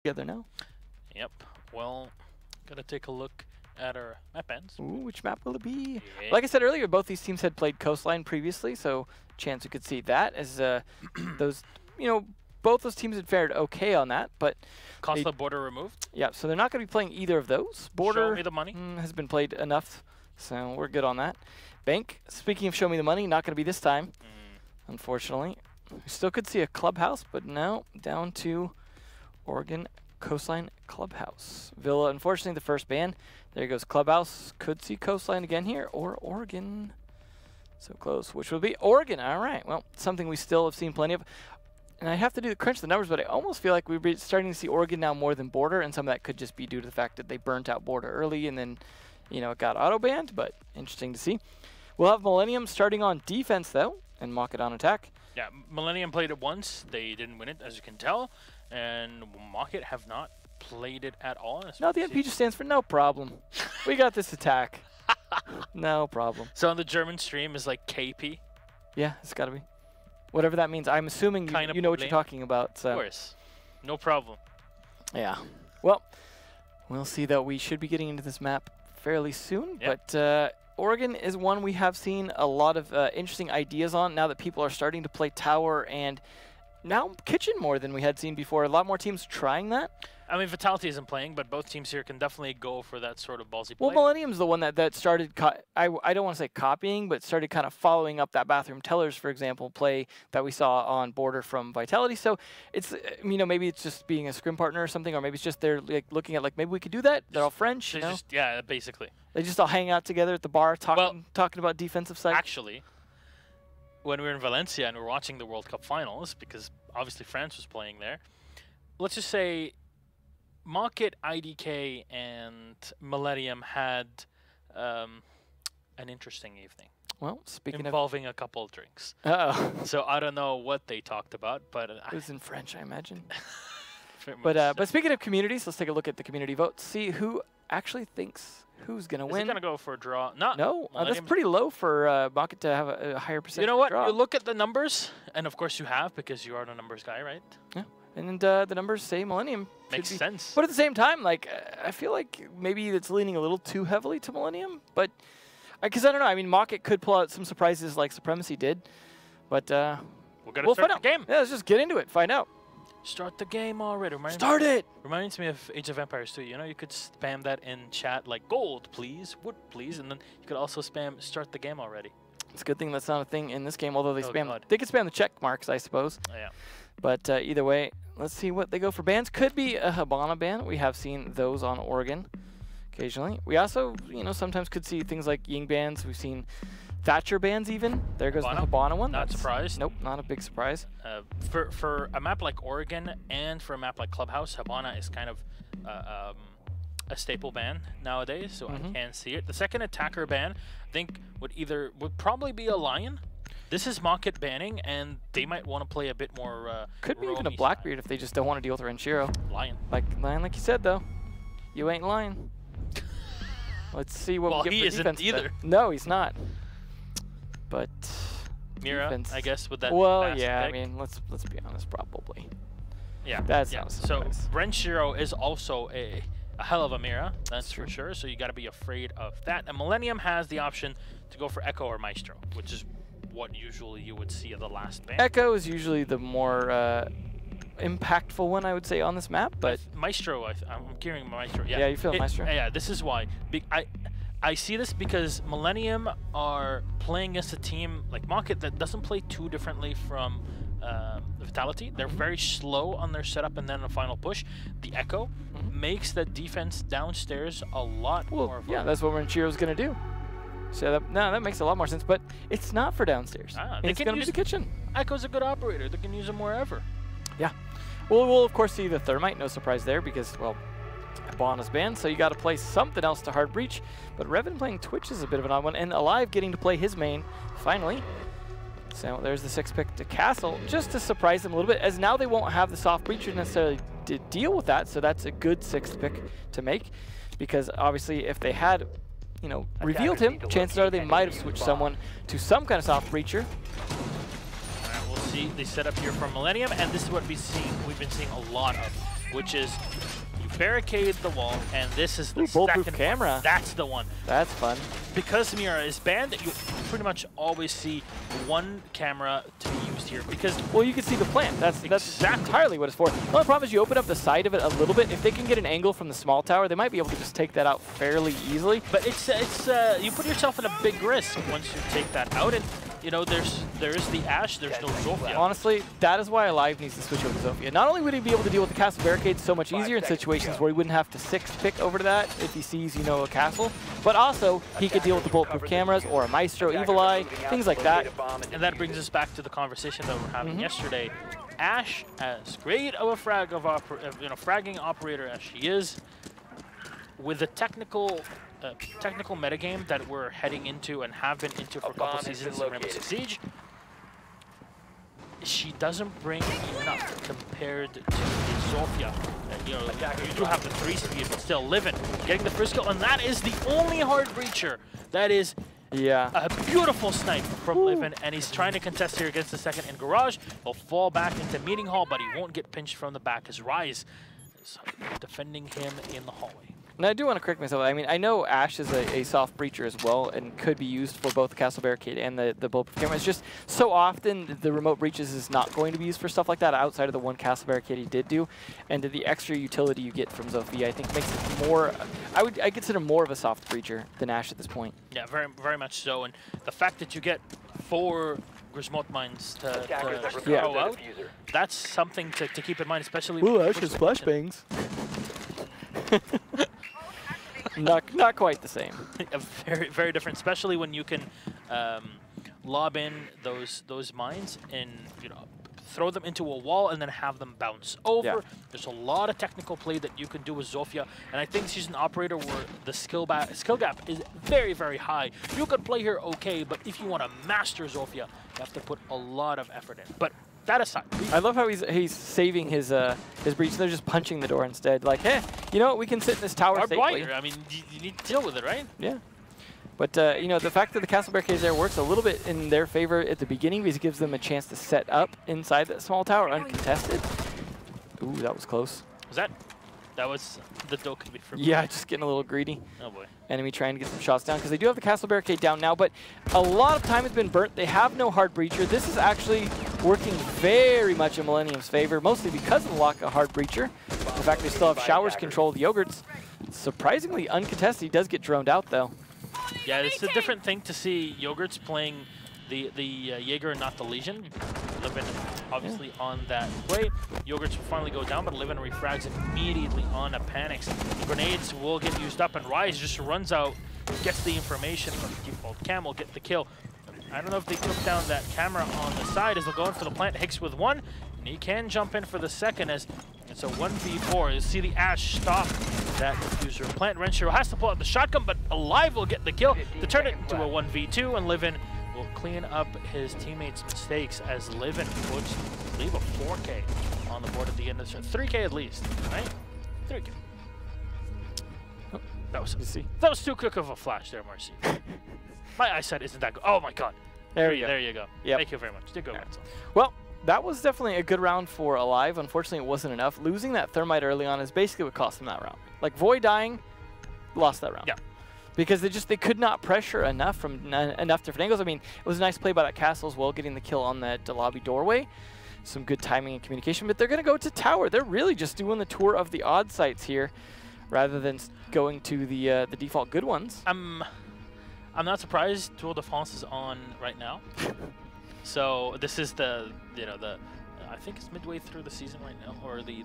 together now. Yep. Well, gotta take a look at our map ends. Ooh, which map will it be? Yeah. Like I said earlier, both these teams had played Coastline previously, so chance we could see that as those, both those teams had fared okay on that, but Costa Border removed. Yeah, so they're not going to be playing either of those. Border Show me the money. Has been played enough, so we're good on that. Bank, speaking of Show Me the Money, not going to be this time, unfortunately. We still could see a Clubhouse, but now down to Oregon Coastline Clubhouse. Villa, unfortunately, the first ban. There goes Clubhouse. Could see Coastline again here, or Oregon. So close, which will be Oregon. All right, well, something we still have seen plenty of. And I have to crunch the numbers, but I almost feel like we're starting to see Oregon now more than Border, and some of that could just be due to the fact that they burnt out Border early and then, it got auto-banned, but interesting to see. We'll have Millenium starting on defense, though, and Mockit on attack. Yeah, Millenium played it once. They didn't win it, as you can tell, and Mockit have not played it at all. No, the NP just stands for no problem. We got this attack. No problem. So on the German stream is like KP? Yeah, it's got to be. Whatever that means. I'm assuming you know what you're talking about. So. Of course. No problem. Yeah. Well, we'll see that we should be getting into this map fairly soon. Yep. But Oregon is one we have seen a lot of interesting ideas on now that people are starting to play Tower and now Kitchen more than we had seen before. A lot more teams trying that. I mean, Vitality isn't playing, but both teams here can definitely go for that sort of ballsy play. Well, Millenium's the one that started, I don't want to say copying, but started kind of following up that Bathroom Tellers, for example, play that we saw on Border from Vitality. So it's, maybe it's just being a scrim partner or something, or maybe it's just they're like looking at maybe we could do that. They're all French, Yeah, basically. They just all hang out together at the bar talking about defensive side. Actually, when we were in Valencia and we were watching the World Cup finals, because obviously France was playing there, let's just say Mockit, IDK, and Millenium had an interesting evening. Well, speaking involving a couple of drinks. Uh-oh. So I don't know what they talked about, but it was in French, I imagine. but speaking of communities, let's take a look at the community votes. See who actually thinks who's gonna win. Is it gonna go for a draw? No, that's pretty low for Mockit to have a higher percentage. You know what? Draw. You look at the numbers, and of course you have because you are the numbers guy, right? Yeah. And the numbers say Millenium. Makes sense. But at the same time, I feel like maybe it's leaning a little too heavily to Millenium. But, because I don't know. I mean, Mockit could pull out some surprises like Supremacy did. But we'll start the game. Yeah, let's just get into it. Find out. Start the game already. Start it! Reminds me of Age of Empires too. You could spam that in chat like gold, please, wood, please. And then you could also spam start the game already. It's a good thing that's not a thing in this game, although they God. They could spam the check marks, I suppose. Oh, yeah. But either way, let's see what they go for bans. Could be a Habana ban. We have seen those on Oregon occasionally. We also, sometimes could see things like Ying bans. We've seen Thatcher bans even. There goes the Habana one. Not surprised. Nope, not a big surprise. For a map like Oregon and for a map like Clubhouse, Habana is kind of a staple ban nowadays, so I can see it. The second attacker ban, I think, would probably be a Lion. This is Mockit banning, and they might want to play a bit more. Could be even a Blackbeard if they just don't want to deal with Renshiro. Lion. Like you said though, you ain't lying. Let's see what we get for defense. He isn't either. No, he's not. But Mira, defense. I guess with that. Well, yeah. Pick. I mean, let's be honest, probably. Yeah. That's so Renshiro is also a hell of a Mira, that's for sure. So you got to be afraid of that. And Millenium has the option to go for Echo or Maestro, which is what usually you would see of the last ban. Echo is usually the more impactful one, I would say, on this map. But Maestro, I'm carrying Maestro. Yeah, you feel Maestro? Yeah, this is why. I see this because Millenium are playing against a team like Mockit that doesn't play too differently from Vitality. They're very slow on their setup and then a final push. The Echo makes the defense downstairs a lot more. Yeah, that's what Renshiro's going to do. So that makes a lot more sense, but it's not for downstairs. It's going to be the kitchen. Echo's a good operator. They can use him wherever. Yeah. Well, we'll of course see the Thermite. No surprise there because, well, Habana's banned, so you got to play something else to hard breach. But Revan playing Twitch is a bit of an odd one, and Alive getting to play his main finally. So there's the 6 pick to Castle, just to surprise them a little bit, as now they won't have the soft breacher necessarily to deal with that. So that's a good 6th pick to make, because obviously if they had, revealed him, chances are they might have switched someone to some kind of soft breacher. All right, we'll see the setup here from Millenium, and this is what we've been seeing a lot of. which is you barricade the wall, and this is the bulletproof second camera. one. That's the one. That's fun. Because Mira is banned, you pretty much always see one camera to be used here. Because well, you can see the plant. That's exactly entirely what it's for. The only problem is you open up the side of it a little bit. If they can get an angle from the small tower, they might be able to just take that out fairly easily. But it's you put yourself in a big risk once you take that out, and you know there is the Ashe, there's no Zofia. Honestly, that is why Alive needs to switch over to Zofia. Not only would he be able to deal with the castle barricades so much easier in situations where he wouldn't have to 6-pick over to that if he sees, you know, a castle, but also he could deal with the bulletproof cameras or a Maestro, Evil Eye, things like that. And that brings us back to the conversation that we were having yesterday. Ashe, as great of a fragging operator as she is, with the technical metagame that we're heading into and have been into for a couple seasons in Rainbow Six Siege, she doesn't bring enough compared to Zofia. You know, you do have the 3-speed, but still Livin getting the first kill, and that is the only hard breacher. That is a beautiful snipe from Livin, and he's trying to contest here against the second in Garage. He'll fall back into Meeting Hall, but he won't get pinched from the back as Rise is defending him in the hallway. And I do want to correct myself. I mean, I know Ashe is a soft breacher as well and could be used for both the castle barricade and the bulletproof camera. It's just so often the remote breaches is not going to be used for stuff like that outside of the one castle barricade he did do. And the extra utility you get from Zofia, I think, makes it more, I consider more of a soft breacher than Ashe at this point. Yeah, very, very much so. And the fact that you get 4 Grismot mines to throw out, that's something to keep in mind, especially with Ashe's flashbangs. Not quite the same. Very, very different, especially when you can lob in those mines and throw them into a wall and then have them bounce over. Yeah. There's a lot of technical play that you can do with Zofia, and I think she's an operator where the skill gap is very, very high. You could play her okay, but if you want to master Zofia, you have to put a lot of effort in. But that aside, I love how he's saving his breach. They're just punching the door instead. Like, hey, you know what? We can sit in this tower safely. I mean, you need to deal with it, right? Yeah. But, you know, the fact that the castle barricades there works a little bit in their favor at the beginning because it gives them a chance to set up inside that small tower uncontested. Ooh, that was close. That was the Dokkaebi for me. Yeah, just getting a little greedy. Oh, boy. Enemy trying to get some shots down because they do have the castle barricade down now, but a lot of time has been burnt. They have no hard breacher. This is actually working very much in Millennium's favor, mostly because of the lack of hard breacher. In fact, they still have Showers control the Yogurts. Surprisingly uncontested. He does get droned out, though. Yeah, it's a different thing to see Yogurts playing the Jaeger and not the Legion. Livin obviously on that play. Yogurts will finally go down, but Livin refrags immediately on a Panics. The grenades will get used up, and Rise just runs out, gets the information from default cam, will get the kill. I don't know if they took down that camera on the side as they're going for the plant. Hicks with 1, and he can jump in for the second as it's a 1v4. You see the Ashe stop that diffuser. Plant Renshiro has to pull out the shotgun, but Alive will get the kill to turn it into a 1v2, and Livin will clean up his teammates' mistakes as Livin puts, I believe, a 4K on the board at the end of the 3K at least, right? 3K. Oh, that was too quick of a flash there, Marcy. My eyesight isn't that good. Oh my God. There you go. Yep. Thank you very much. Did go well. Well, that was definitely a good round for Alive. Unfortunately, it wasn't enough. Losing that Thermite early on is basically what cost them that round. Like Void dying, lost that round. Yeah. Because they could not pressure enough from enough different angles. I mean, it was a nice play by that castle as well, getting the kill on that lobby doorway. Some good timing and communication, but they're going to go to tower. They're really just doing the tour of the odd sites here, rather than going to the default good ones. I'm not surprised Tour de France is on right now. So this is the I think it's midway through the season right now, or the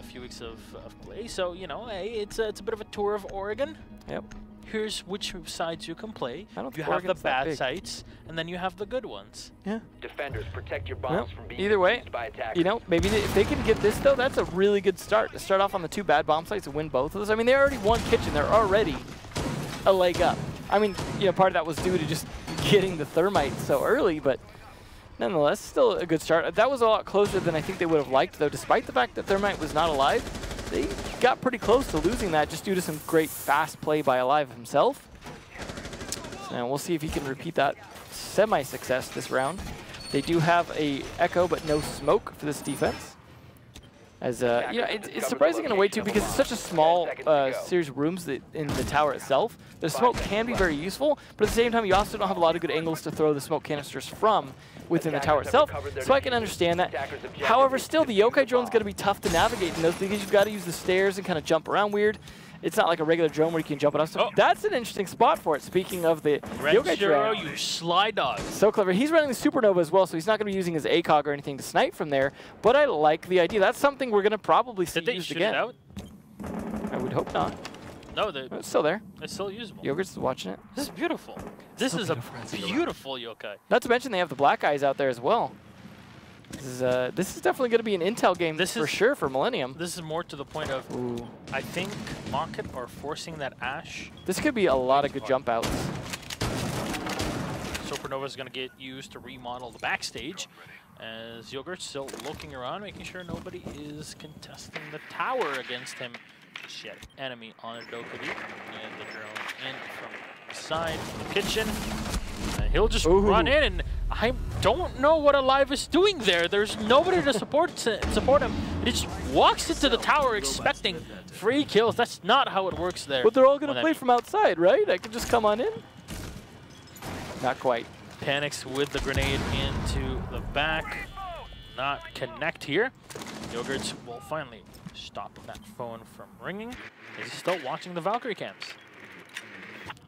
few weeks of play. So hey, it's a bit of a tour of Oregon. Yep. Here's which sides you can play. You have the bad sites, and then you have the good ones. Yeah. Defenders, protect your bombs from being either way, used by attackers. Maybe if they can get this though, that's a really good start. To start off on the 2 bad bomb sites and win both of those. I mean, they already won Kitchen. They're already a leg up. I mean, part of that was due to just getting the Thermite so early, but nonetheless, still a good start. That was a lot closer than I think they would have liked, though. Despite the fact that Thermite was not alive, they got pretty close to losing that just due to some great fast play by Alive himself. And we'll see if he can repeat that semi-success this round. They do have a Echo, but no smoke for this defense. As you know, it's surprising in a way too because it's such a small series of rooms that in the tower itself. The smoke can be very useful, but at the same time, you also don't have a lot of good angles to throw the smoke canisters from within the tower itself. So I can understand that. However, still, the yokai drone's going to be tough to navigate in those because you've got to use the stairs and kind of jump around weird. It's not like a regular drone where you can jump it off. So that's an interesting spot for it. Speaking of the yokai drone, you sly dog. so clever. He's running the supernova as well, so he's not going to be using his ACOG or anything to snipe from there. But I like the idea. That's something we're going to probably see used again. Did they shoot it out? I would hope not. No, it's still there. It's still usable. Yogurt's is watching it. This is beautiful. This is a beautiful yokai. Not to mention they have the black eyes out there as well. This is definitely going to be an intel game for sure for Millenium. This is more to the point of, I think Mockit are forcing that Ash. This could be a lot of good jump outs. Supernova is going to get used to remodel the backstage as Yogurt's still looking around, making sure nobody is contesting the tower against him. Shit, enemy on Dokkaebi, and the drone in from the side of the kitchen. And he'll just run in, and I don't know what Alive is doing there. There's nobody to support him. He just walks into the tower expecting free kills. That's not how it works there. But they're all going to play from outside, right? I can just come on in? Not quite. Panics with the grenade into the back. Not connect here. Yogurts will finally stop that phone from ringing. He's still watching the Valkyrie cams.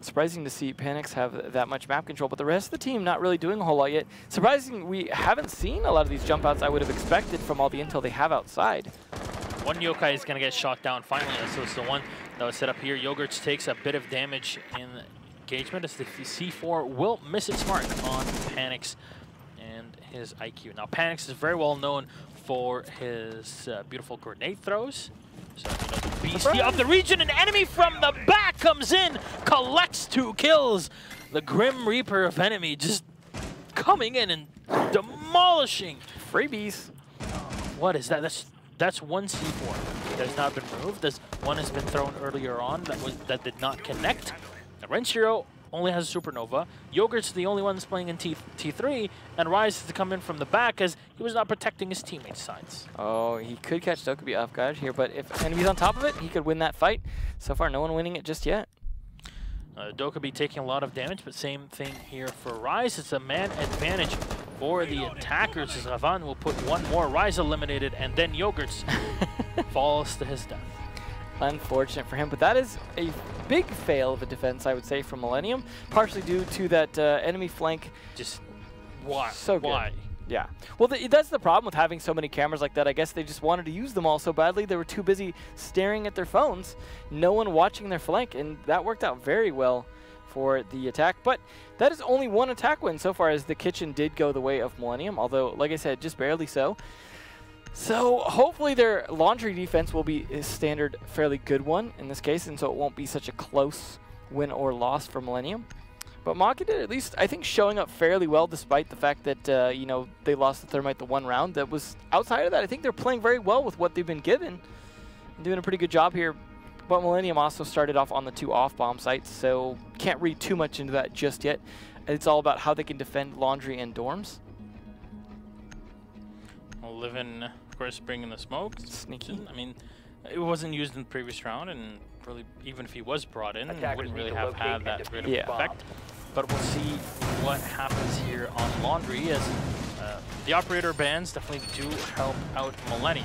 Surprising to see Panics have that much map control, but the rest of the team not really doing a whole lot yet. Surprising we haven't seen a lot of these jump outs I would have expected from all the intel they have outside. One yokai is going to get shot down finally, so it's the one that was set up here. Yogurts takes a bit of damage in engagement as the C4 will miss its mark on Panics and his IQ. Now Panics is very well known for his beautiful grenade throws. So, you know, the beastie of the region, an enemy from the back comes in, collects 2 kills. The Grim Reaper of enemy just coming in and demolishing. Freebies. What is that? That's one C4 that has not been removed. This one has been thrown earlier on that did not connect. Now, Renshiro only has a supernova. Yogurt's the only one that's playing in T3, and Rise has to come in from the back as he was not protecting his teammates' sides. Oh, he could catch Dokkaebi off guard here, but if enemy's on top of it, he could win that fight. So far, no one winning it just yet. Dokkaebi taking a lot of damage, but same thing here for Rise. It's a man advantage for the attackers as Ravan will put one more. Rise eliminated, and then Yogurts falls to his death. Unfortunate for him, but that is a big fail of a defense, I would say, from Millenium, partially due to that enemy flank. Just why? So good. Why? Yeah. Well, that's the problem with having so many cameras like that. I guess they just wanted to use them all so badly. They were too busy staring at their phones, no one watching their flank, and that worked out very well for the attack. But that is only one attack win so far, as the kitchen did go the way of Millenium, although, like I said, just barely so. So hopefully their laundry defense will be a standard fairly good one in this case, and so it won't be such a close win or loss for Millenium. But Mockit did at least, I think, showing up fairly well despite the fact that, you know, they lost the Thermite the one round. That was outside of that, I think they're playing very well with what they've been given and doing a pretty good job here. But Millenium also started off on the 2 off-bomb sites, so can't read too much into that just yet. It's all about how they can defend laundry and dorms. Livin, of course, bringing the smoke. Sneaky. I mean, it wasn't used in the previous round, and really, even if he was brought in, it wouldn't really have had that great of effect. But we'll see what happens here on Laundry, as the operator bans definitely do help out Millenium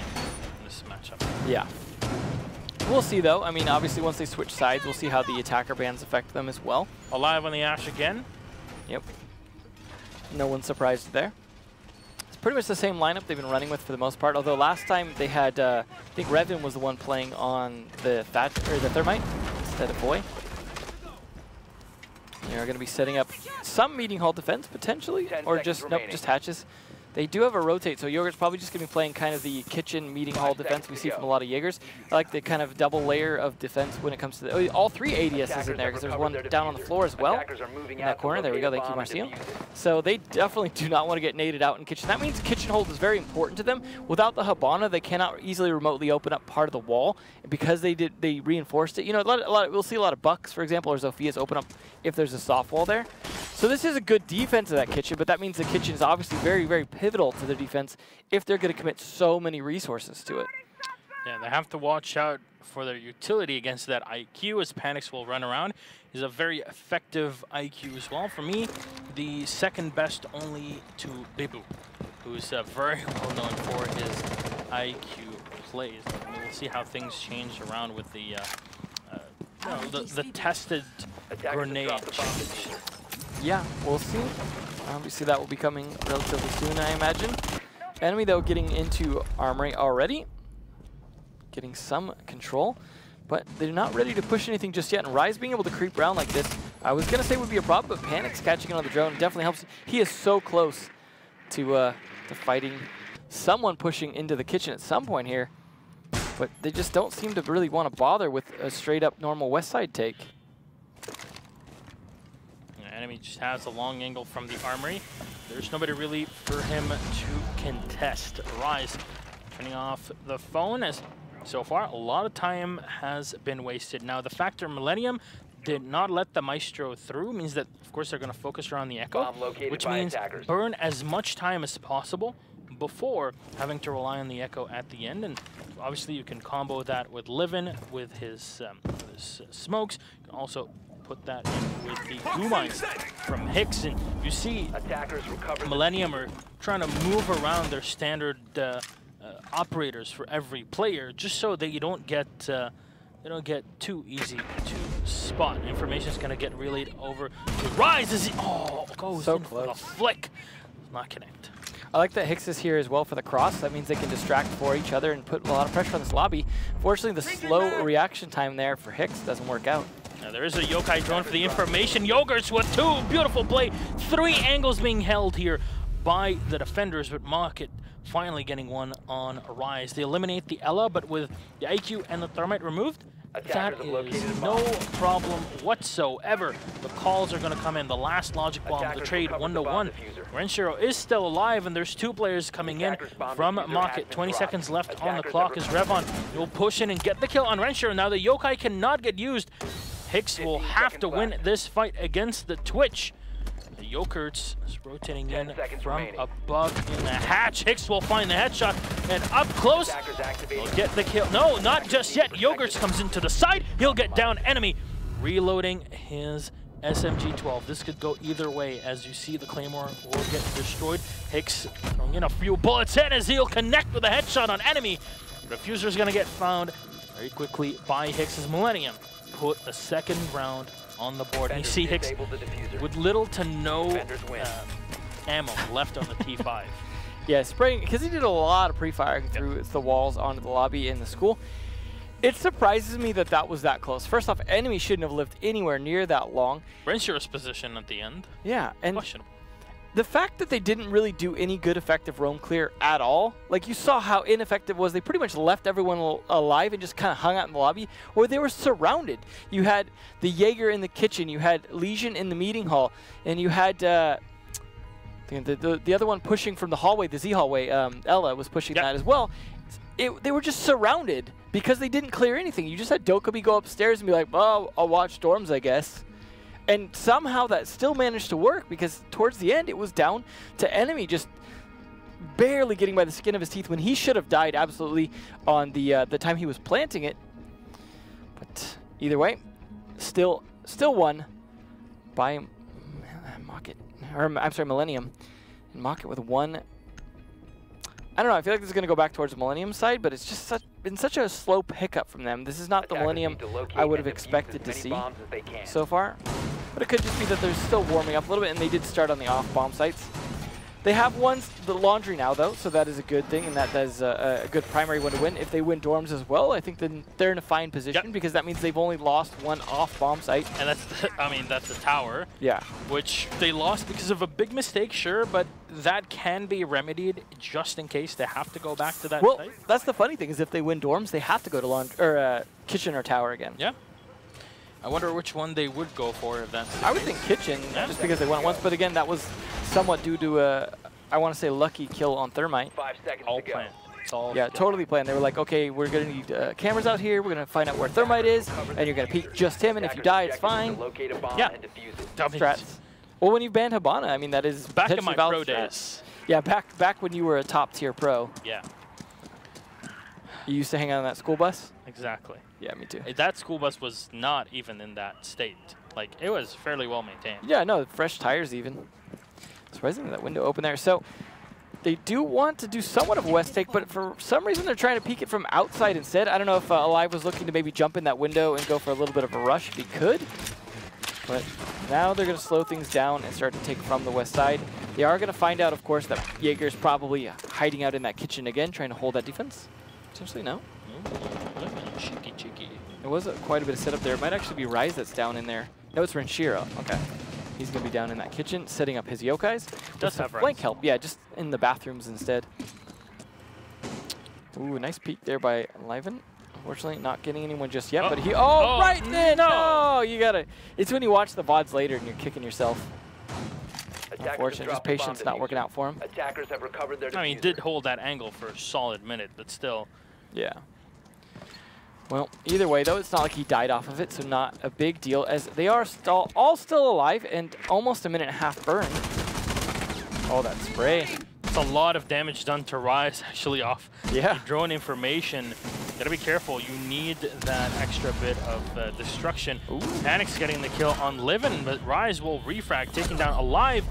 in this matchup. Yeah. We'll see, though. I mean, obviously, once they switch sides, we'll see how the attacker bans affect them as well. Alive on the Ash again. Yep. No one's surprised there. Pretty much the same lineup they've been running with for the most part, although last time they had, I think Revin was the one playing on the Thermite instead of Boy. They're going to be setting up some meeting hall defense, potentially, or just, nope, just hatches. They do have a rotate, so Yogurt's probably just going to be playing kind of the kitchen meeting hall defense we see from a lot of Jaegers. I like the kind of double layer of defense when it comes to all 3 ADSs in there, because there's one down on the floor as well in that corner. There we go. Thank you, Marcio. So they definitely do not want to get naded out in kitchen. That means kitchen hold is very important to them. Without the Habana, they cannot easily remotely open up part of the wall. Because they reinforced it. You know, we'll see a lot of Bucks, for example, or Zophia's open up if there's a soft wall there. So this is a good defense of that kitchen, but that means the kitchen is obviously very, very pivotal to their defense if they're going to commit so many resources to it. Yeah, they have to watch out for their utility against that IQ, as Panics will run around. He's a very effective IQ as well. For me, the second best only to Bibu, who's very well known for his IQ plays. We'll see how things change around with the the tested grenade change. Yeah, we'll see. Obviously, that will be coming relatively soon, I imagine. Enemy, though, getting into Armory already. Getting some control, but they're not ready to push anything just yet. And Rise being able to creep around like this, I was going to say would be a problem, but Panic's catching it on the drone definitely helps. He is so close to fighting someone pushing into the kitchen at some point here, but they just don't seem to really want to bother with a straight-up normal west side take. Enemy just has a long angle from the Armory. There's nobody really for him to contest. Rise turning off the phone, as so far a lot of time has been wasted. Now the factor Millenium did not let the Maestro through, means that of course they're going to focus around the Echo, which means burn as much time as possible before having to rely on the Echo at the end. And obviously you can combo that with Livin, with his smokes. You can also put that in with the goo mines from Hicks, and you see Millenium are trying to move around their standard operators for every player, just so that you don't get too easy to spot. Information is going to get relayed over to Rise as he goes so in close. for a flick. Does not connect. I like that Hicks is here as well for the cross. That means they can distract for each other and put a lot of pressure on this lobby. Fortunately, the slow reaction time there for Hicks doesn't work out. Now there is a yokai drone for the information. Yogurts with two beautiful play. 3 angles being held here by the defenders, but Mockit finally getting one on Rise. They eliminate the Ella, but with the IQ and the Thermite removed, that is no problem whatsoever. The calls are going to come in. The last logic bomb of the trade, 1-1. Renshiro is still alive, and there's 2 players coming in from Mockit. 20 seconds left on the clock as Revon will push in and get the kill on Renshiro. Now the yokai cannot get used. Hicks will have to win this fight against the Twitch. The Yogurts is rotating in from above in the hatch. Hicks will find the headshot, and up close, he'll get the kill. No, not just yet. Yogurts comes into the side. He'll get down enemy, reloading his SMG-12. This could go either way, as you see the Claymore will get destroyed. Hicks throwing in a few bullets in as he'll connect with a headshot on enemy. Refuser's gonna get found very quickly by Hicks as Millenium put the second round on the board. And you see Hicks with little to no ammo left on the T5. Yeah, spraying, because he did a lot of pre-firing through the walls onto the lobby in the school. It surprises me that that was that close. First off, enemy shouldn't have lived anywhere near that long. Renshiro's position at the end. Yeah, and questionable. The fact that they didn't really do any good effective roam clear at all, like you saw how ineffective it was. They pretty much left everyone alive and just kind of hung out in the lobby, or they were surrounded. You had the Jaeger in the kitchen, you had Legion in the meeting hall, and you had the other one pushing from the hallway, the Z hallway. Ella was pushing that as well. They were just surrounded because they didn't clear anything. You just had Dokkaebi go upstairs and be like, "Oh, I'll watch storms, I guess." And somehow that still managed to work, because towards the end it was down to enemy just barely getting by the skin of his teeth when he should have died absolutely on the time he was planting it. But either way, still won by Mockit, or I'm sorry, Millenium. And Mockit with one. I don't know, I feel like this is going to go back towards the Millenium side, but it's just been such a slow pickup from them. This is not the Millenium I would have expected to see so far. But it could just be that they're still warming up a little bit, and they did start on the off bomb sites. They have won the laundry now, though, so that is a good thing, and that is a good primary one to win. If they win dorms as well, I think then they're in a fine position, because that means they've only lost one off bomb site. And that's, that's the tower. Yeah. Which they lost because of a big mistake, sure, but that can be remedied just in case they have to go back to that site. Well, that's the funny thing, is if they win dorms, they have to go to kitchen or tower again. Yeah. I wonder which one they would go for if that's the I would think kitchen, just because they won it once, but again, that was somewhat due to a, I want to say, lucky kill on Thermite. 5 seconds all to go. planned. It's all Totally planned. They were like, okay, we're going to need cameras out here, we're going to find out where Thermite is, and you're going to peek just him, and if you die, it's fine. Yeah. Strats. Well, when you banned Habana, I mean, that is back in my pro strats. days. Yeah, back when you were a top tier pro. Yeah. You used to hang out on that school bus? Exactly. Yeah, me too. That school bus was not even in that state. Like, it was fairly well maintained. Yeah, no, fresh tires even. Surprisingly, that window open there. So they do want to do somewhat of a west take, but for some reason they're trying to peek it from outside instead. I don't know if Alive was looking to maybe jump in that window and go for a little bit of a rush if he could. But now they're going to slow things down and start to take from the west side. They are going to find out, of course, that Jaeger's probably hiding out in that kitchen again, trying to hold that defense. Potentially, no. Cheeky, cheeky. There was quite a bit of setup there. It might actually be Rise that's down in there. No, it's Renshiro. Okay. He's going to be down in that kitchen, setting up his yokais. Does have flank Rise. help. Yeah, just in the bathrooms instead. Ooh, nice peek there by Liven. Unfortunately, not getting anyone just yet, but he... Oh, right then! No! You gotta... It's when you watch the VODs later and you're kicking yourself. Unfortunately, just patience not working out for him. Attackers have recovered their I mean, he did hold that angle for a solid minute, but still. Yeah. Well, either way, though, it's not like he died off of it, so not a big deal, as they are all still alive and almost a minute and a half burned. Oh, that spray. It's a lot of damage done to Rise, actually, off Yeah. drone information. Gotta be careful. You need that extra bit of destruction. Ooh. Panic's getting the kill on Livin, but Rise will refrag, taking down Alive.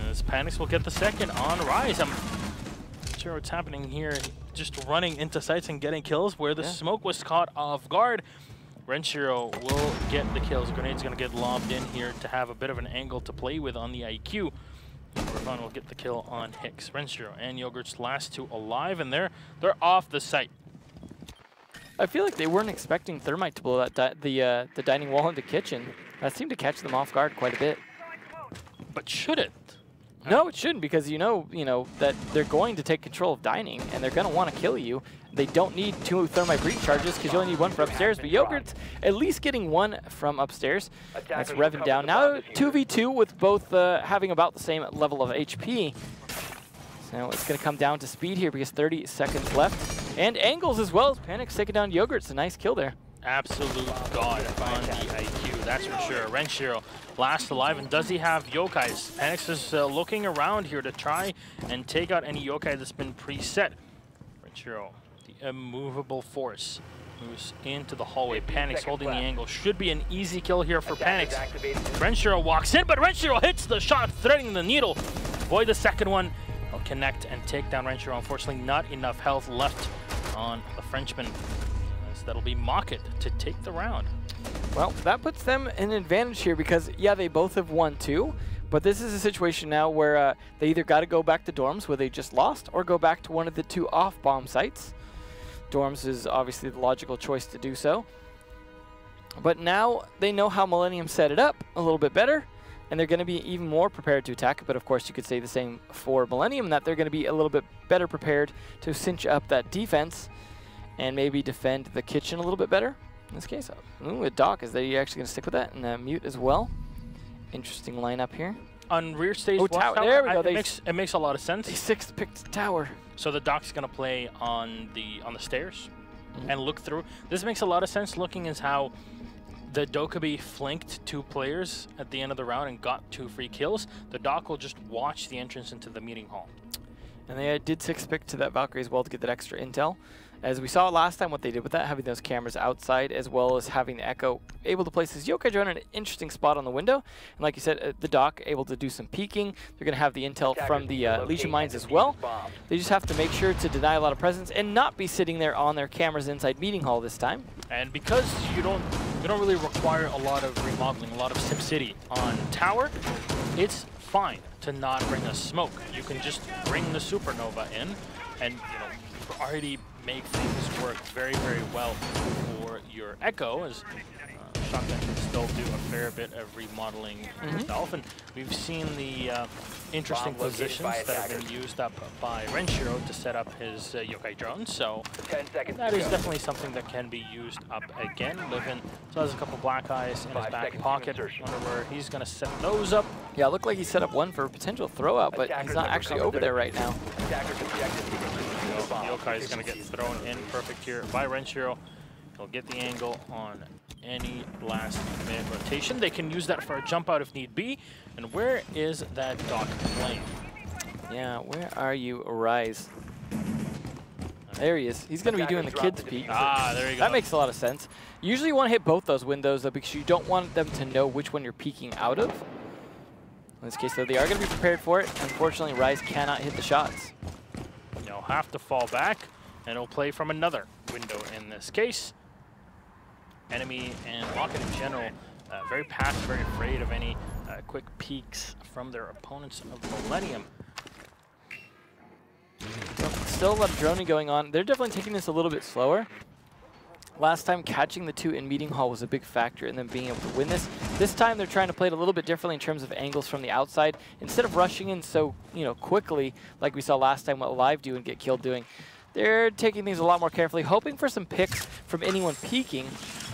As Panics will get the second on Rise. I'm not sure what's happening here. Just running into sites and getting kills where the smoke was caught off guard. Renshiro will get the kills. Grenade's going to get lobbed in here to have a bit of an angle to play with on the IQ. Ravon will get the kill on Hicks. Renshiro and Yogurt's last two alive, and they're off the site. I feel like they weren't expecting Thermite to blow that the dining wall into kitchen. That seemed to catch them off guard quite a bit. But should it? No, it shouldn't, because you know that they're going to take control of dining and they're going to want to kill you. They don't need 2 Thermite breach charges because you only need 1 for upstairs, but Yogurt's at least getting 1 from upstairs. That's revving down. Now 2v2 with both having about the same level of HP. So it's going to come down to speed here because 30 seconds left. And angles as well as Panic's taking down Yogurt. It's a nice kill there. Absolute god on the IQ, that's for sure. Renshiro last alive, and does he have yokais? Panics is looking around here to try and take out any yokai that's been preset. Renshiro, the immovable force, moves into the hallway. Panics holding the angle. Should be an easy kill here for Panics. Renshiro walks in, but Renshiro hits the shot, threading the needle. Avoid the second one. He'll connect and take down Renshiro. Unfortunately, not enough health left on the Frenchman. That'll be Mockit to take the round. Well, that puts them in an advantage here because, yeah, they both have won 2, but this is a situation now where they either got to go back to dorms where they just lost or go back to one of the 2 off-bomb sites. Dorms is obviously the logical choice to do so. But now they know how Millenium set it up a little bit better, and they're going to be even more prepared to attack. But, of course, you could say the same for Millenium, that they're going to be a little bit better prepared to cinch up that defense and maybe defend the kitchen a little bit better in this case. Ooh, a Doc, is they actually going to stick with that? And mute as well. Interesting lineup here. On rear stage, tower. There we go. It makes a lot of sense. They 6th picked tower. So the Doc's going to play on the stairs and look through. This makes a lot of sense, looking as how the Dokkaebi flanked 2 players at the end of the round and got 2 free kills. The Doc will just watch the entrance into the meeting hall. And they did 6th pick to that Valkyrie as well to get that extra intel. As we saw last time what they did with that, having those cameras outside as well as having the Echo able to place his yokai drone in an interesting spot on the window. And like you said, the Doc able to do some peeking. They're going to have the intel from the Legion Mines as well. They just have to make sure to deny a lot of presence and not be sitting there on their cameras inside meeting hall this time. And because you don't really require a lot of remodeling, a lot of SimCity on tower, it's fine to not bring a smoke. You can just bring the supernova in and already make things work very, very well for your Echo, as Shotgun can still do a fair bit of remodeling itself. And we've seen the interesting positions that have been used up by Renshiro to set up his yokai drone. So that is definitely something that can be used up again. Livin still has a couple black eyes in his back pocket. Wonder where he's going to set those up. Yeah, it looked like he set up one for a potential throw out, but he's not actually over there right now. Yokai is going to get thrown in perfect here by Renshiro. He'll get the angle on any last minute rotation. They can use that for a jump out if need be. And where is that Doc playing? Yeah, where are you, Rise? There he is. He's going to be doing the kids peek. Ah, there you go. That makes a lot of sense. Usually you want to hit both those windows, though, because you don't want them to know which one you're peeking out of. In this case, though, they are going to be prepared for it. Unfortunately, Rise cannot hit the shots. You'll have to fall back, and it'll play from another window in this case. Enemy and Mockit in general, very passive, very afraid of any quick peeks from their opponents of Millenium. Still a lot of droning going on. They're definitely taking this a little bit slower. Last time, catching the two in Meeting Hall was a big factor in them being able to win this. This time, they're trying to play it a little bit differently in terms of angles from the outside. Instead of rushing in so quickly, like we saw last time what Live do and get killed doing, they're taking things a lot more carefully, hoping for some picks from anyone peeking.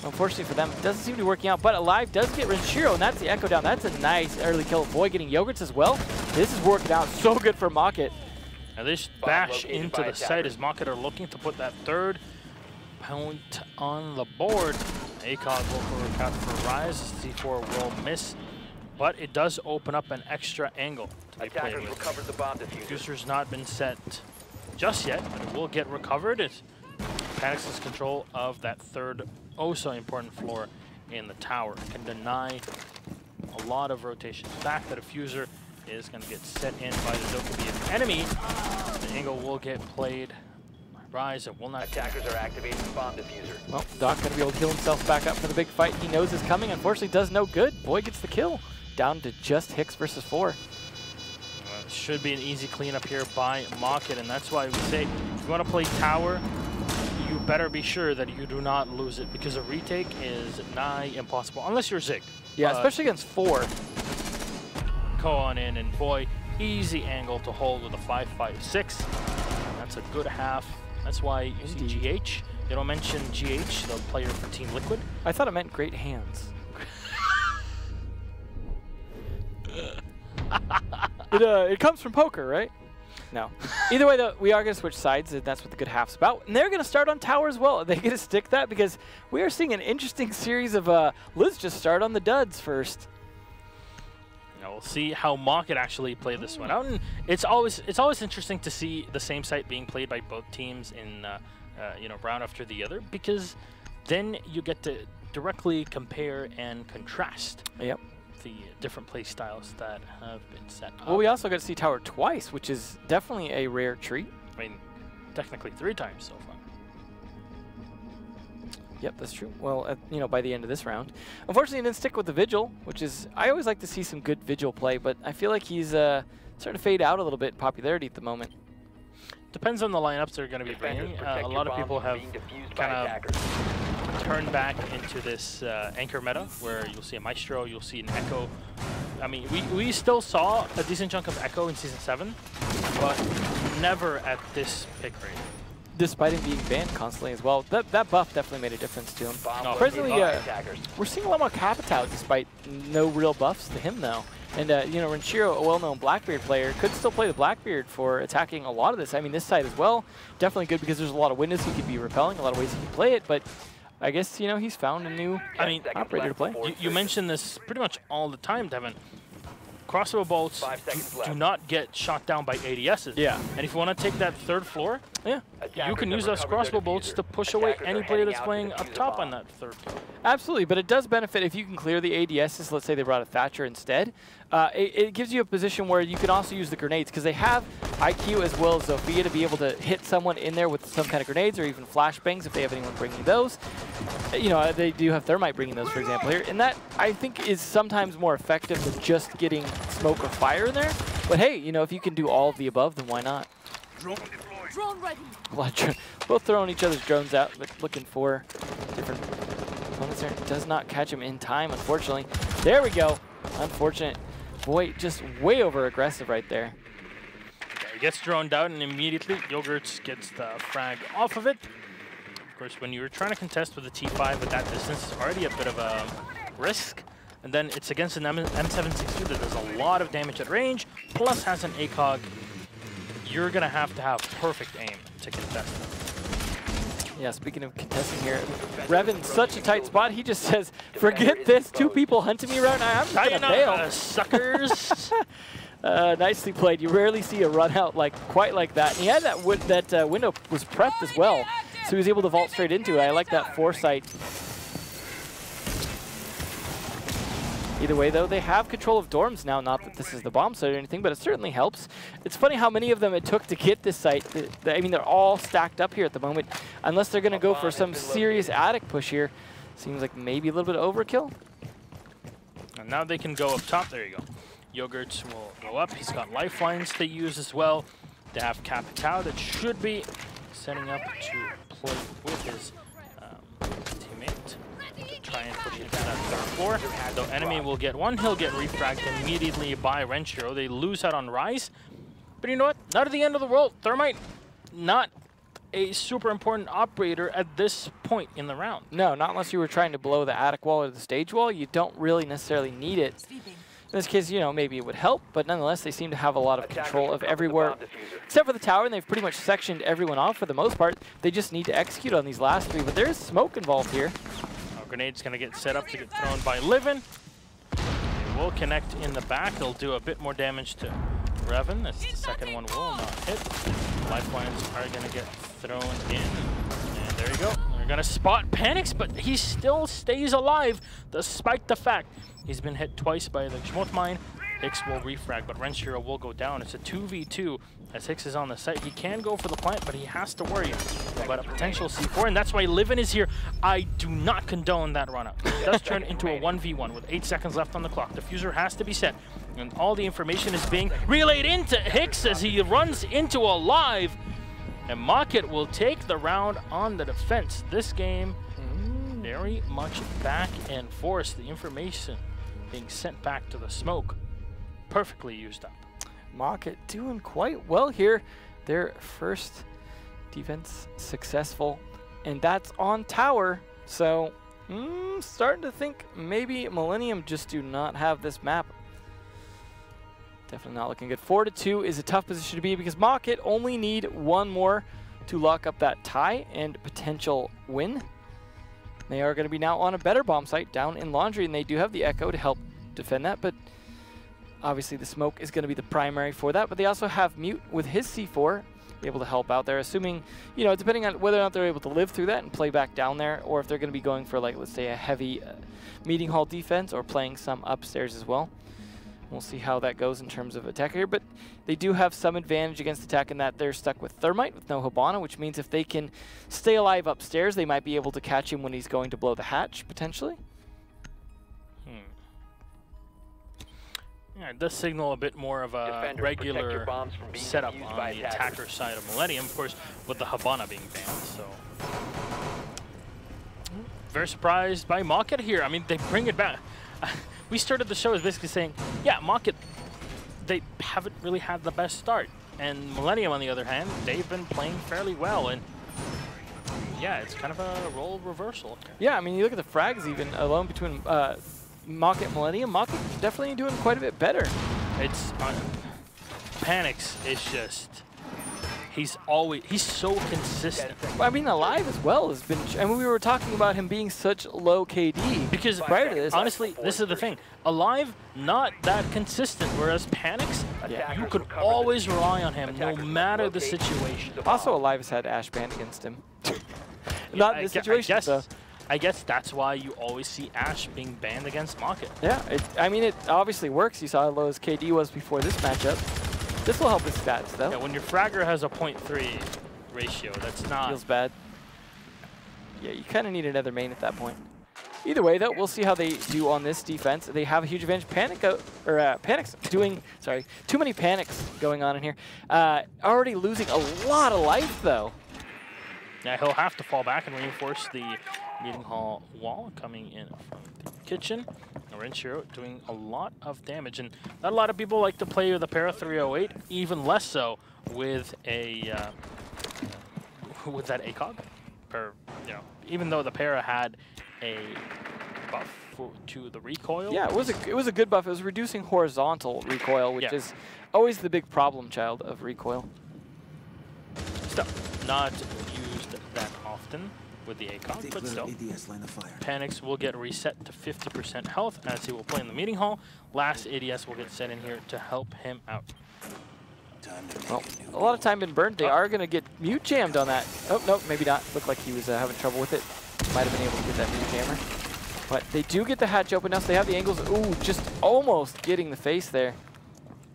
Unfortunately for them, it doesn't seem to be working out, but Alive does get Renshiro, and that's the Echo down. That's a nice early kill. Voy getting Yogurts as well. This is working out so good for Mockit. Now this bash into the site as Mockit are looking to put that third point on the board. ACOG will go account for Rise. C4 will miss, but it does open up an extra angle to be played with. Recovered the bomb diffuser. Diffuser's not been set just yet, but it will get recovered. It Panics his control of that third so important floor in the tower. It can deny a lot of rotation. The fact that a diffuser is going to get set in by the Dokkaebi enemy, the angle will get played. Rise, it will not. Attackers are activating the bomb diffuser. Well, Doc going to be able to heal himself back up for the big fight he knows is coming. Unfortunately, does no good. Voy gets the kill. Down to just Hicks versus 4. It should be an easy cleanup here by Mockit, and that's why we say if you want to play tower, you better be sure that you do not lose it, because a retake is nigh impossible, unless you're Zig. Yeah, especially against 4. Go on in, and boy, easy angle to hold with a 5.56. That's a good half. That's why you see GH. They don't mention GH, the player for Team Liquid. I thought it meant great hands. It comes from poker, right? No. Either way, though, we are going to switch sides, and that's what the good half's about. And they're going to start on tower as well. They're going to stick that because we are seeing an interesting series of let's just start on the duds first. Now we'll see how Mockit actually play this one out, and it's always interesting to see the same site being played by both teams in round after the other, because then you get to directly compare and contrast. Yep. The different play styles that have been set up. Well, we also got to see tower twice, which is definitely a rare treat. I mean, technically 3 times so far. Yep, that's true. Well, by the end of this round. Unfortunately, he didn't stick with the Vigil, which is, I always like to see some good Vigil play, but I feel like he's starting to fade out a little bit in popularity at the moment. Depends on the lineups they're going to be bringing. A lot of people have kind of turned back into this anchor meta, where you'll see a Maestro, you'll see an Echo. I mean, we still saw a decent chunk of Echo in Season 7, but never at this pick rate. Despite him being banned constantly as well. That buff definitely made a difference to him. Presently, we're seeing a lot more Capitao despite no real buffs to him, though. And, Renshiro, a well-known Blackbeard player, could still play the Blackbeard for attacking a lot of this. I mean, this side as well, definitely good because there's a lot of windows he could be repelling, a lot of ways he can play it, but I guess, he's found a new operator to play. You mention this pretty much all the time, Devin. Crossbow bolts do not get shot down by ADSs. Yeah. And if you want to take that third floor, you can use those crossbow bolts to push away any player that's playing up top on that third floor. Absolutely, but it does benefit if you can clear the ADSs. Let's say they brought a Thatcher instead. It gives you a position where you can also use the grenades, because they have IQ as well as Zofia to be able to hit someone in there with some kind of grenades or even flashbangs if they have anyone bringing those. They do have Thermite bringing those, for example, here. And that, I think, is sometimes more effective than just getting smoke or fire in there. But hey, if you can do all of the above, then why not? Drone ready. Both throwing each other's drones out, looking for different opponents there. Does not catch him in time, unfortunately. There we go. Unfortunate. Boy, just way over aggressive right there. He gets droned out, and immediately Yogurts gets the frag off of it. Of course, when you're trying to contest with a T5 at that distance, it's already a bit of a risk. And then it's against an M762 that does a lot of damage at range, plus has an ACOG. You're going to have perfect aim to contest them. Yeah, speaking of contesting here, Revan, such a tight spot. He just says, forget this, 2 people hunting me right now. I'm just going to bail. Suckers. Nicely played. You rarely see a run out quite like that. And he had that window was prepped as well, so he was able to vault straight into it. I like that foresight. Either way, though, they have control of dorms now. Not that this is the bomb site or anything, but it certainly helps. It's funny how many of them it took to get this site. I mean, they're all stacked up here at the moment. Unless they're going to go for some serious attic push here. Seems like maybe a little bit of overkill. And now they can go up top. There you go. Yogurts will go up. He's got lifelines to use as well. They have Capitao that should be setting up to play with his teammate. Try and push into that third floor. Though enemy will get one, he'll get refragged immediately by Renshiro. They lose out on Rise. But you know what? Not at the end of the world. Thermite, not a super important operator at this point in the round. No, not unless you were trying to blow the attic wall or the stage wall. You don't really necessarily need it. In this case, you know, maybe it would help, but nonetheless, they seem to have a lot of control of everywhere, except for the tower, and they've pretty much sectioned everyone off for the most part. They just need to execute on these last three, but there is smoke involved here. Grenade's going to get set up to get thrown by Livin. It will connect in the back. They'll do a bit more damage to Revan. That's the second one will not hit. Lifelines are going to get thrown in. And there you go. They're going to spot Panics, but he still stays alive despite the fact he's been hit twice by the Schmott mine. Hicks will refrag, but Renshiro will go down. It's a 2v2 as Hicks is on the site. He can go for the plant, but he has to worry about a potential C4, and that's why Livin is here. I do not condone that run-up. It does turn into a 1v1 with 8 seconds left on the clock. Diffuser has to be set, and all the information is being relayed into Hicks as he runs into a live, and Mockit will take the round on the defense. This game, very much back and forth. The information being sent back to the smoke. Perfectly used up. Mockit doing quite well here. Their first defense successful, and that's on tower. So, starting to think maybe Millenium just do not have this map. Definitely not looking good. 4-2 is a tough position to be because Mockit only need one more to lock up that tie and potential win. They are going to be now on a better bomb site down in Laundry, and they do have the Echo to help defend that, but obviously the smoke is going to be the primary for that, but they also have Mute with his C4 be able to help out there, assuming, you know, depending on whether or not they're able to live through that and play back down there, or if they're going to be going for, like, let's say a heavy meeting hall defense or playing some upstairs as well. We'll see how that goes in terms of attack here, but they do have some advantage against attack in that they're stuck with Thermite with no Hibana, which means if they can stay alive upstairs, they might be able to catch him when he's going to blow the hatch, potentially. Yeah, it does signal a bit more of a regular setup on the attacker side of Millenium, of course, with the Hibana being banned. So, very surprised by Mockit here. I mean, they bring it back. We started the show as basically saying, yeah, Mockit, they haven't really had the best start. And Millenium, on the other hand, they've been playing fairly well. And yeah, it's kind of a role reversal. Yeah, I mean, you look at the frags even alone between Mockit and Millenium. Mockit definitely doing quite a bit better. It's Panics is just he's so consistent. I mean, Alive as well has been. I mean, we were talking about him being such low KD because prior to this. Honestly, this is the thing. Alive not that consistent, whereas Panics, you could always rely on him no matter the situation. Also, Alive has had Ash banned against him. Not in this situation, though. I guess that's why you always see Ash being banned against Mockit. Yeah, I mean, it obviously works. You saw how low his KD was before this matchup. This will help his stats, though. Yeah, when your fragger has a 0.3 ratio, that's not... Feels bad. Yeah, you kind of need another main at that point. Either way, though, we'll see how they do on this defense. They have a huge advantage. Panic's doing... Sorry, too many Panics going on in here. Already losing a lot of life, though. Yeah, he'll have to fall back and reinforce the meeting hall wall coming in from the kitchen. Renshiro doing a lot of damage, and not a lot of people like to play with the Para 308, even less so with a with that ACOG. Even though the Para had a buff to the recoil. Yeah, it was a good buff. It was reducing horizontal recoil, which is always the big problem child of recoil. Still not used that often. with the ACOG, but still. Panics will get reset to 50% health as he will play in the meeting hall. Last ADS will get set in here to help him out. Well, a lot of time been burned. They are going to get mute jammed on that. Oh, no, maybe not. Looked like he was having trouble with it. Might have been able to get that mute jammer. But they do get the hatch open now, so they have the angles. Ooh, just almost getting the face there.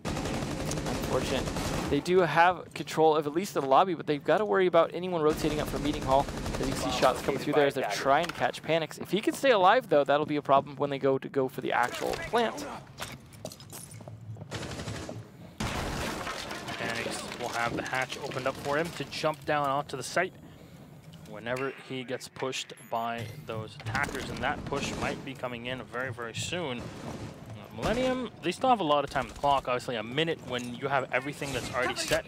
Unfortunate. They do have control of at least the lobby, but they've got to worry about anyone rotating up from meeting hall. As you can see shots coming through there as they're trying to catch Panics. If he can stay alive, though, that'll be a problem when they go for the actual plant. Panics will have the hatch opened up for him to jump down onto the site whenever he gets pushed by those attackers, and that push might be coming in very, very soon. Millenium, they still have a lot of time on the clock. Obviously, a minute when you have everything that's already set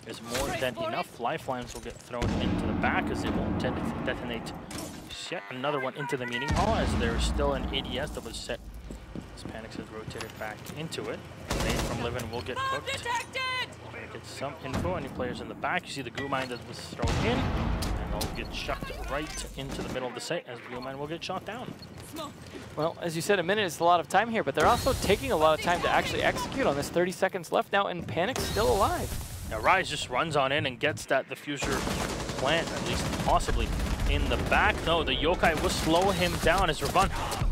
is more than enough. Lifelines will get thrown into the back as it won't tend to detonate yet another one into the meeting hall, as there's still an ADS that was set. As Panics has rotated back into it. Nate from Livin will get cooked. Get some info. Any players in the back? You see the goo mine that was thrown in, and they'll get chucked right into the middle of the site as the goo mine will get shot down. Well, as you said, a minute is a lot of time here, but they're also taking a lot of time to actually execute on this. 30 seconds left now, and Panic's still alive. Now Rise just runs on in and gets that diffuser plant, at least possibly, in the back. No, the yokai will slow him down as Ravan.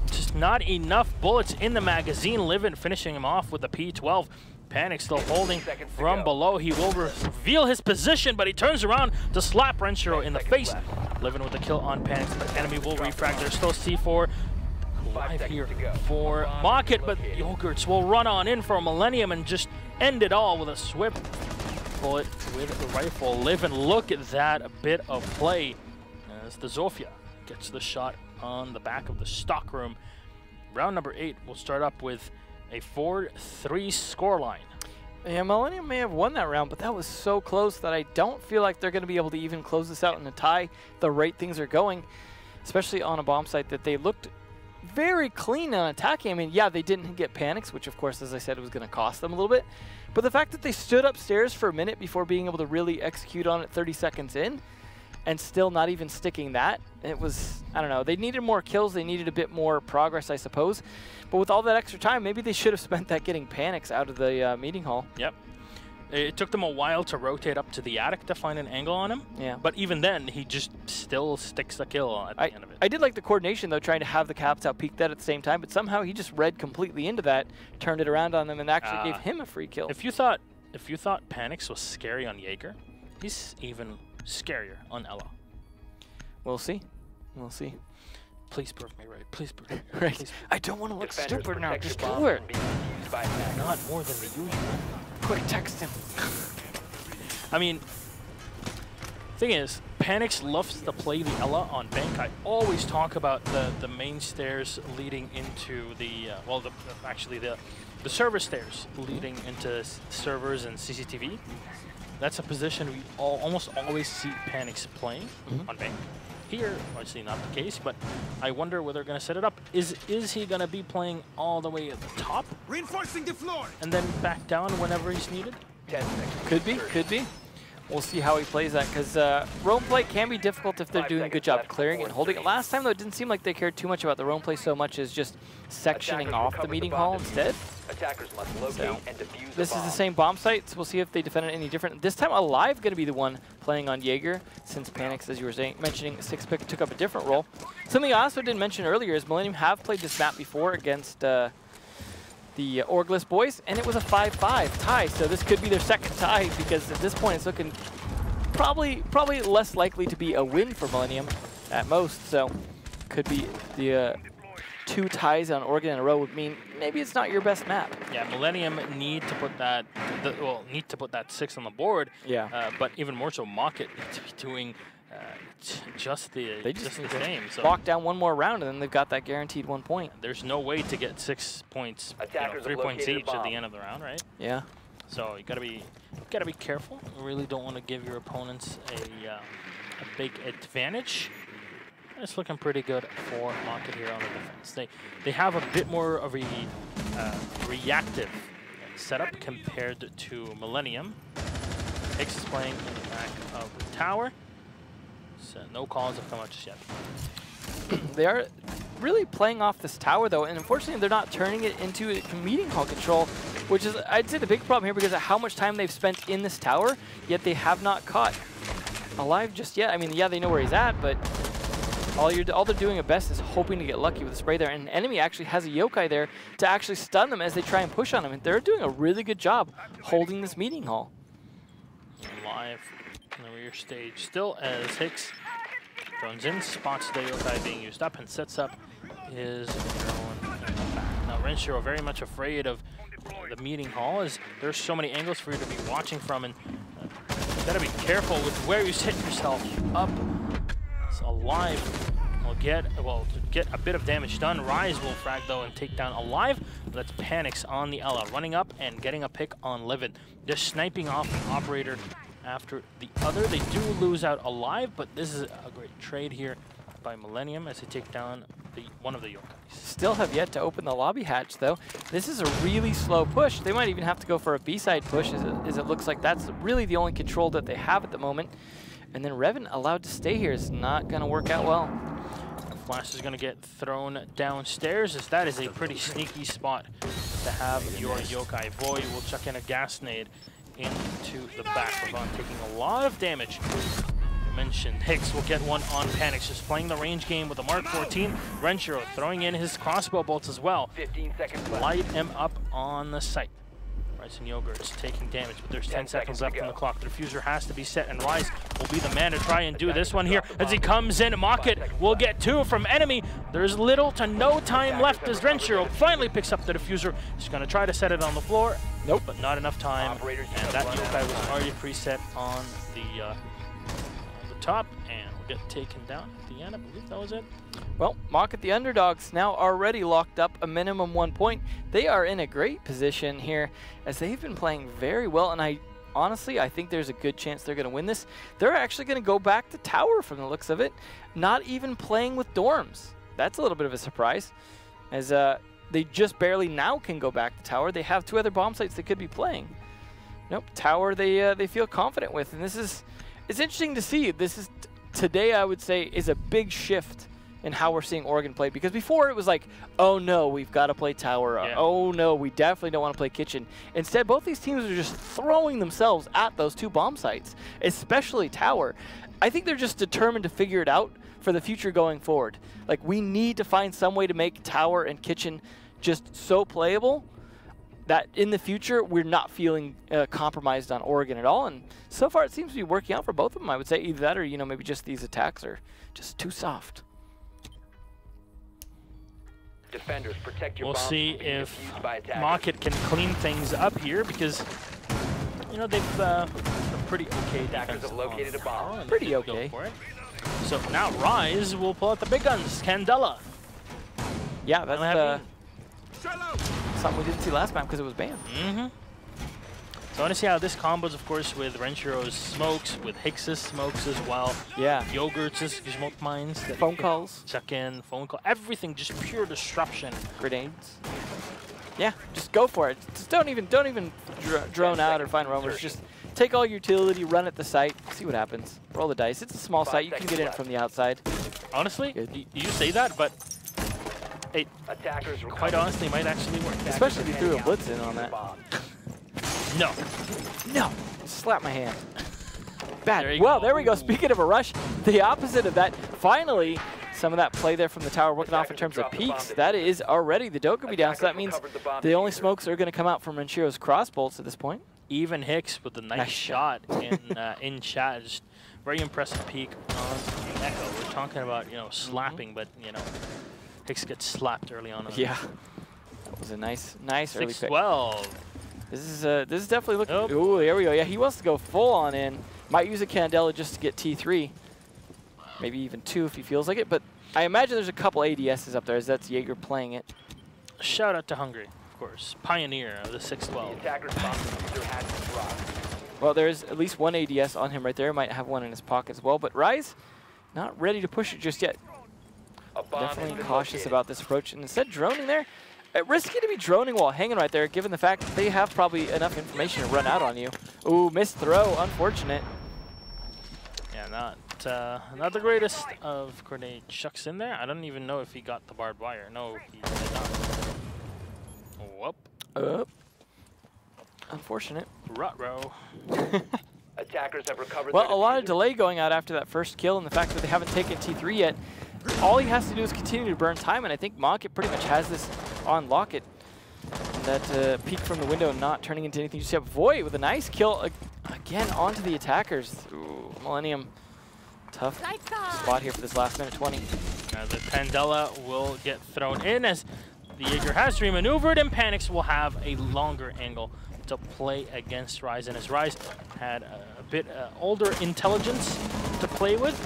Just not enough bullets in the magazine. Livin finishing him off with the P12. Panic still holding from below. He will reveal his position, but he turns around to slap Renshiro in the face. Livin with the kill on Panic, but enemy will refrag. There's still C4 live here for Mockit, but Yogurts will run on in for Millenium and just end it all with a swift bullet with the rifle. Livin, look at that, a bit of play as the Zofia gets the shot on the back of the stockroom. Round number 8 will start up with a 4-3 scoreline. Yeah, Millenium may have won that round, but that was so close that I don't feel like they're going to be able to even close this out in a tie. The rate things are going, especially on a bomb site that they looked very clean on attacking. I mean, yeah, they didn't get Panics, which of course, as I said, was going to cost them a little bit. But the fact that they stood upstairs for a minute before being able to really execute on it 30 seconds in, and still not even sticking that, it was, I don't know, they needed more kills, they needed a bit more progress, I suppose. But with all that extra time, maybe they should have spent that getting Panics out of the meeting hall. Yep. It took them a while to rotate up to the attic to find an angle on him. Yeah. But even then, he just still sticks a kill at the end of it. I did like the coordination, though, trying to have the caps out peek that at the same time, but somehow he just read completely into that, turned it around on them, and actually gave him a free kill. If you thought Panics was scary on Jaeger, he's even scarier on Ella. We'll see. We'll see. Please prove me right. Please prove me right. Right. Please. I don't want to look stupid now. Just do it. Not more than the usual. Quick, text him. I mean, thing is, Panics loves to play the Ella on Bank. I always talk about the main stairs leading into the actually the server stairs leading into servers and CCTV. That's a position we almost always see Panics playing on Bank. Here, obviously not the case, but I wonder where they're going to set it up. Is he going to be playing all the way at the top? Reinforcing the floor! And then back down whenever he's needed? Could be, could be. We'll see how he plays that, because roam play can be difficult if they're doing a good job clearing it and holding it. Last time, though, it didn't seem like they cared too much about the roam play so much as just sectioning off the meeting hall instead. Attackers must locate and defuse This is the same bomb site, so we'll see if they defend it any different. This time, Alive going to be the one playing on Jaeger, since Panics, as you were mentioning, 6-pick took up a different role. Something I also didn't mention earlier is Millenium have played this map before against the Orgless boys, and it was a 5-5 tie, so this could be their second tie, because at this point it's looking probably less likely to be a win for Millenium at most, so could be the 2 ties on Oregon in a row would mean maybe it's not your best map. Yeah, Millenium need to put that 6 on the board. Yeah. But even more so, Mockit need to be doing just the same. So lock down one more round, and then they've got that guaranteed 1 point. There's no way to get 6 points, 3 points each at the end of the round, right? Yeah. So you gotta be careful. You really don't want to give your opponents a big advantage. It's looking pretty good for Mockit here on the defense. They have a bit more of a reactive setup compared to Millenium. Hicks is playing in the back of the tower. So no calls have come out just yet. They are really playing off this tower, though, and unfortunately they're not turning it into a meeting hall control, which is, I'd say, the big problem here because of how much time they've spent in this tower, yet they have not caught Alive just yet. I mean, yeah, they know where he's at, but all they're doing at best is hoping to get lucky with the spray there, and an enemy actually has a yokai there to actually stun them as they try and push on him, and they're doing a really good job holding this meeting hall. Live in the rear stage still as Hicks drones in, spots the yokai being used up, and sets up his drone in the back. Now Renshiro very much afraid of the meeting hall, as there's so many angles for you to be watching from, and you gotta be careful with where you set yourself up. So Alive will get, well, to get a bit of damage done. Rise will frag though and take down Alive. That's Panics on the Ella, running up and getting a pick on Livid. Just sniping off an operator after the other. They do lose out Alive, but this is a great trade here by Millenium as they take down one of the yokais. Still have yet to open the lobby hatch, though. This is a really slow push. They might even have to go for a B-side push, as it looks like that's really the only control that they have at the moment. And then Revan allowed to stay here is not going to work out well. Flash is going to get thrown downstairs, as that is a pretty sneaky spot to have your yokai. Voy will chuck in a gas nade into the back. Ravon taking a lot of damage. Mentioned Hicks will get one on Panics, just playing the range game with a Mark 14. Renshiro throwing in his crossbow bolts as well. 15 seconds left. Light him up on the site. Rice and Yogurt's taking damage, but there's 10 seconds left on the clock. The diffuser has to be set, and Rice will be the man to try and do this one here as he comes in. Mockit will get two from enemy. There's little to no time left as Renshiro finally picks up the diffuser. He's going to try to set it on the floor. Nope, but not enough time. And that yokai was already preset on the top, and will get taken down at the end. I believe that was it. Well, Mockit the underdogs now already locked up a minimum 1 point. They are in a great position here as they've been playing very well, and I think there's a good chance they're going to win this. They're actually going to go back to tower from the looks of it, not even playing with dorms. That's a little bit of a surprise, as they just barely now can go back to tower. They have two other bomb sites they could be playing. Nope, tower they feel confident with, and it's interesting to see. This is today, I would say, is a big shift in how we're seeing Oregon play, because before it was like, oh no, we've got to play tower. Yeah. Oh no, we definitely don't want to play kitchen. Instead, both these teams are just throwing themselves at those two bomb sites, especially tower. I think they're just determined to figure it out for the future going forward. Like, we need to find some way to make tower and kitchen just so playable that in the future we're not feeling compromised on Oregon at all. And so far it seems to be working out for both of them, I would say. Either that or, maybe just these attacks are just too soft. Defenders, protect your we'll bombs see from being if defused by attackers. Mockit can clean things up here, because they've a pretty okay Attackers defense. have located a bomb. Pretty okay. For it. So now Rise will pull out the big guns. Candela. Yeah, that's something we didn't see last time because it was banned. So I want to see how this combos, of course, with Renshiro's smokes, with Hicks's smokes as well. Yeah. Yogurt's smoke mines. Phone calls. Check in, phone call, everything, just pure disruption. Grenades. Yeah, just go for it. Just don't even drone out or find roamers. Just take all your utility, run at the site, see what happens. Roll the dice. It's a small site. You can get in it from the outside. Honestly, you say that, but it quite honestly might actually work. Especially if you threw a blitz in on that. No. No. Slap my hand. Bad. Well, there we go. Speaking of a rush, the opposite of that. Finally, some of that play there from the tower working off in terms of peaks. That is already the Dokkaebi down, so that means the only smokes are going to come out from Renshiro's cross bolts at this point. Even Hicks with a nice shot in chat. Just very impressive peak on Echo. We're talking about, slapping, but, Hicks gets slapped early on. Yeah. That was a nice early pick. 6-12. This is definitely looking. Oh. Ooh, there we go. Yeah, he wants to go full on in. Might use a Candela just to get T3. Maybe even 2 if he feels like it. But I imagine there's a couple ADSs up there, as that's Jaeger playing it. Shout out to Hungry, of course. Pioneer of the 6-12. Well, there's at least one ADS on him right there. Might have one in his pocket as well. But Rise, not ready to push it just yet. Definitely cautious about this approach. And instead, droning there. Risky to be droning while hanging right there, given the fact that they have probably enough information to run out on you. Ooh, missed throw. Unfortunate. Yeah, not not the greatest of grenade chucks in there. I don't even know if he got the barbed wire. No, he did not. Whoop. Unfortunate. Ruh-roh. Attackers have recovered. Well, their a lot of diffuser. delay going out after that first kill, and the fact that they haven't taken T3 yet. All he has to do is continue to burn time, and I think Mockit pretty much has this on locket. That peek from the window not turning into anything. You see Void with a nice kill again onto the attackers. Ooh, Millenium, tough spot here for this last minute 20. Now the Pandela will get thrown in as the Jaeger has remaneuvered, and Panics will have a longer angle to play against Rise. And as Rise had a bit older intelligence to play with,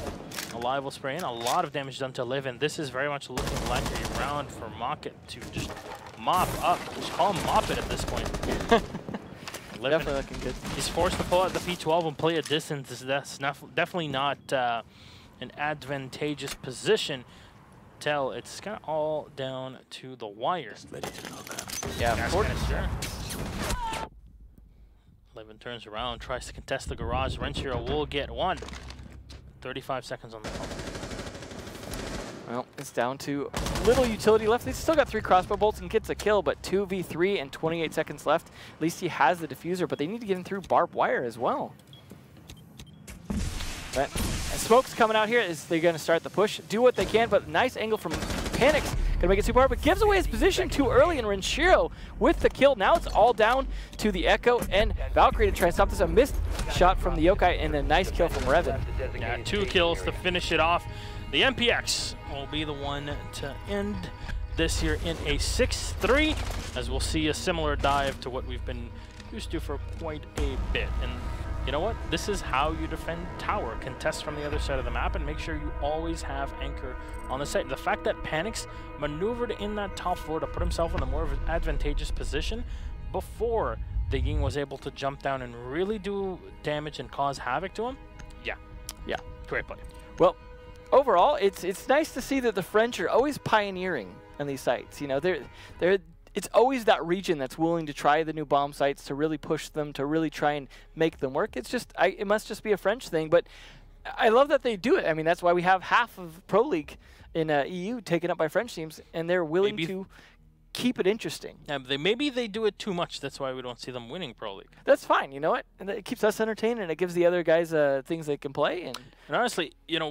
a live will spray in, a lot of damage done to Liv, and this is very much looking like a round for Mockit to just mop up. Just call him Mop It at this point. Definitely looking good. He's forced to pull out the P12 and play a distance. That's definitely not an advantageous position. Tell it's kind of all down to the wire. Yeah, Levin turns around, tries to contest the garage. Renshiro will get one. 35 seconds on the clock. Well, it's down to little utility left. They still got 3 crossbow bolts and gets a kill, but 2v3 and 28 seconds left. At least he has the diffuser, but they need to get him through barbed wire as well. But Smoke's coming out here as they're going to start the push. Do what they can, but nice angle from Panics. Going to make it super hard, but gives away his position too early, and Renshiro with the kill. Now it's all down to the Echo and Valkyrie to try and stop this. A missed shot from the Yokai and a nice kill from Revan. Yeah, 2 kills to finish it off. The MPX will be the one to end this here in a 6-3, as we'll see a similar dive to what we've been used to for quite a bit. And you know what? This is how you defend tower. Contest from the other side of the map and make sure you always have anchor on the site. The fact that Panics maneuvered in that top floor to put himself in a more advantageous position before the Ying was able to jump down and really do damage and cause havoc to him. Yeah, great play. Well, overall, it's nice to see that the French are always pioneering on these sites. You know, it's always that region that's willing to try the new bomb sites, to really push them, to really try and make them work. It's just, it must just be a French thing, but I love that they do it. I mean, that's why we have half of Pro League in EU taken up by French teams, and they're willing to keep it interesting. Yeah, but maybe they do it too much. That's why we don't see them winning Pro League. That's fine. You know what? And it keeps us entertained, and it gives the other guys things they can play. And honestly, you know,